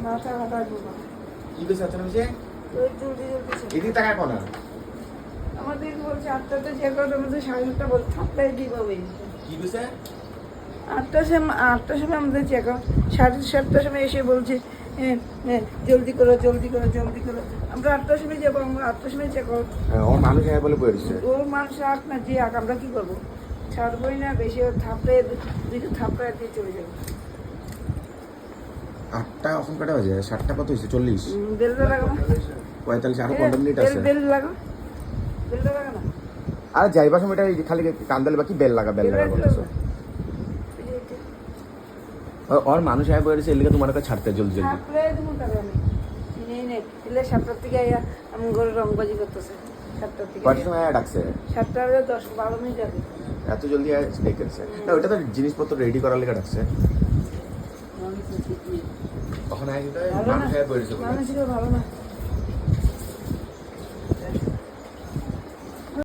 মাথা ব্যথা করবো কি কইছে আচ্ছা মিশে ওই জলদি জলদি এদিকে তাকায় কোনা আমাদের বলছে 8টাতে চেক আউট আমাদের 7:30 বলছে 7টায় দিব কি কইছে 8টার সময় আমাদের চেক আউট 7:30টার সময় এসে বলছে জলদি করো জলদি করো জলদি করো আমরা 8টার সময় যাবো আমরা 8টার সময় চেক আউট ওর মানুষ আয় বলে বলে দিছে ওর মানুষ আক না যে আক আমরা কি করবো ছাড়বোই না বেশি ওর থাপড়ে দুটো থাপড়ে দিয়ে চলে যাবো 8টা এখন কটা বাজে 7টা কত হইছে 40 বেলটা লাগো না 45 আরো 15 মিনিট আছে বেল লাগো বেলটা লাগো না আর যাইবার সময়টা খালি কান্দাল বাকি বেল লাগা বলতেছে ওর মানুষ আয় বলে দিছে এর লিগে তোমার কাছে ছাড়তে জলদি জলদি থাপড়ে তুমি টাকা নেই নে এলে 7টার থেকে আইয়া আমি ঘরে রংবাজি করতেছে 7টার থেকে কয়টার সময় আয় ডাকছে 7টার 10-12 মিনিট আগে এত জলদি আয় ডেকেছে না ওটা তো জিনিসপত্র রেডি করার লিগে ডাকছে তখন আয় যেটা মানুষ আয় বলে দিছে মানুষ ভালো না